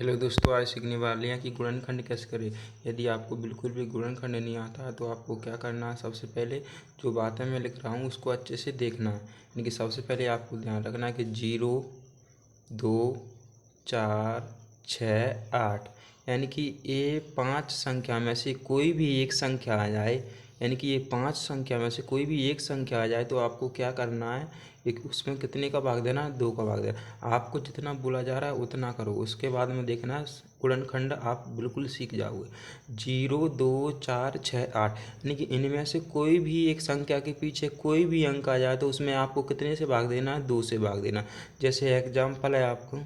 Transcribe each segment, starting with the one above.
Hello दोस्तों, आज सीखने वाले हैं कि गुणनखंड कैसे करें। यदि आपको बिल्कुल भी गुणनखंड नहीं आता है तो आपको क्या करना है, सबसे पहले जो बातें मैं लिख रहा हूँ उसको अच्छे से देखना है। यानी कि सबसे पहले आपको ध्यान रखना है कि 0, 2, 4, 6, 8, यानी कि ये 5 संख्या में से कोई भी एक संख्या आ जाए, यानी कि ये 5 संख्या में से कोई भी एक संख्या आ जाए तो आपको क्या करना है, एक उसमें कितने का भाग देना है, 2 का भाग देना। आपको जितना बोला जा रहा है उतना करो, उसके बाद में देखना है गुणनखंड आप बिल्कुल सीख जाओगे। 0, 2, 4, 6, 8, यानी कि इनमें से कोई भी एक संख्या के पीछे कोई भी अंक आ जाए तो उसमें आपको कितने से भाग देना है, 2 से भाग देना। जैसे एग्जाम्पल है, आपको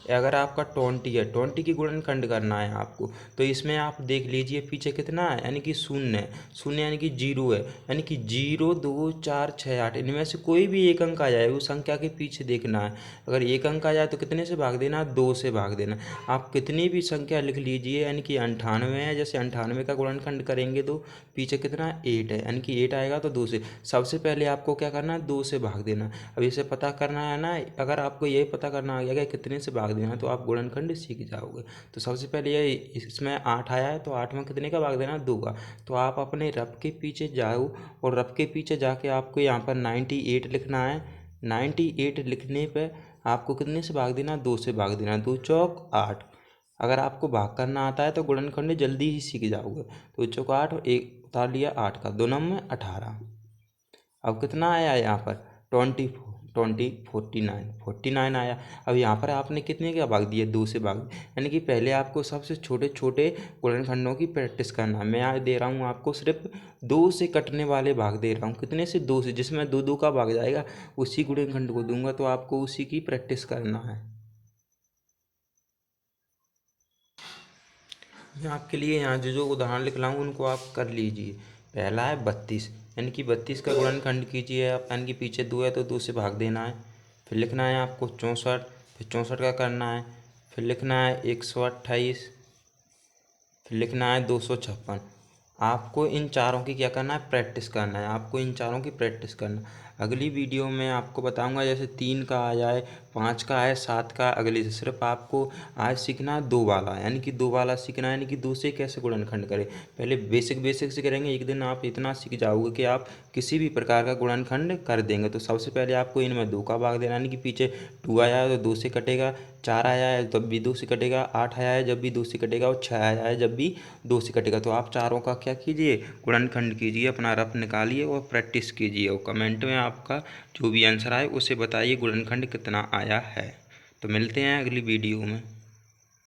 अगर आपका 20 है, 20 की गुणनखंड करना है आपको, तो इसमें आप देख लीजिए पीछे कितना है, यानी कि शून्य है। शून्य यानी कि 0 है, यानी कि 0, 2, 4, 6, 8, इनमें से कोई भी एक अंक आ जाए उस संख्या के पीछे देखना है। अगर एक अंक आ जाए तो कितने से भाग देना, 2 से भाग देना। आप कितनी भी संख्या लिख लीजिए, यानी कि 98 है, जैसे 98 का गुणनखंड करेंगे तो पीछे कितना 8 है, यानी कि 8 आएगा तो 2 से। सबसे पहले आपको क्या करना है, 2 से भाग देना। अब इसे पता करना है ना, अगर आपको ये पता करना आ गया कि कितने से भाग देना तो आप गुणनखंड सीख जाओगे। तो सबसे पहले ये इसमें 8 आया है तो 8 में कितने का भाग देना, 2 का। तो आप अपने रफ के पीछे जाओ और रफ के पीछे जाके आपको यहाँ पर 98 लिखना है। 98 लिखने पे आपको कितने से भाग देना, 2 से भाग देना। 2 चौक 8। अगर आपको भाग करना आता है तो गुणनखंड जल्दी ही सीख जाओगे। 2 चौक 8, एक उतार लिया 8 का, 2 नम में 18। अब कितना आया यहाँ पर, 49 आया। अब यहाँ पर आपने कितने का भाग दिया, 2 से भाग दिया। यानी कि पहले आपको सबसे छोटे छोटे गुणनखंडों की प्रैक्टिस करना है। मैं आज दे रहा हूँ आपको सिर्फ 2 से कटने वाले भाग दे रहा हूँ। कितने से, 2 से, जिसमें 2 2 का भाग जाएगा उसी गुणनखंड को दूंगा, तो आपको उसी की प्रैक्टिस करना है। मैं आपके लिए यहाँ जो जो उदाहरण लिख रहा हूँ उनको आप कर लीजिए। पहला है 32, यानी कि 32 का गुणनखंड कीजिए आप, यानी कि पीछे 2 है तो 2 से भाग देना है। फिर लिखना है आपको 64, फिर 64 का करना है। फिर लिखना है 128, फिर लिखना है 256। आपको इन चारों की क्या करना है, प्रैक्टिस करना है। आपको इन चारों की प्रैक्टिस करना है। अगली वीडियो में आपको बताऊंगा, जैसे 3 का आ जाए, 5 का आए, 7 का, अगली से सिर्फ आपको आज सीखना है 2 वाला, यानी कि 2 वाला सीखना है, यानी कि 2 से कैसे गुणनखंड करें। पहले बेसिक बेसिक से करेंगे, एक दिन आप इतना सीख जाओगे कि आप किसी भी प्रकार का गुणनखंड कर देंगे। तो सबसे पहले आपको इनमें 2 का भाग देना, यानी कि पीछे 2 आया है तो 2 से कटेगा, 4 आया है तब भी 2 से कटेगा, 8 आया है जब भी 2 से कटेगा, और 6 आया है जब भी 2 से कटेगा। तो आप चारों का क्या कीजिए, गुणनखंड कीजिए, अपना रफ निकालिए और प्रैक्टिस कीजिए, और कमेंट में आपका जो भी आंसर आए उसे बताइए गुणनखंड कितना आया है। तो मिलते हैं अगली वीडियो में।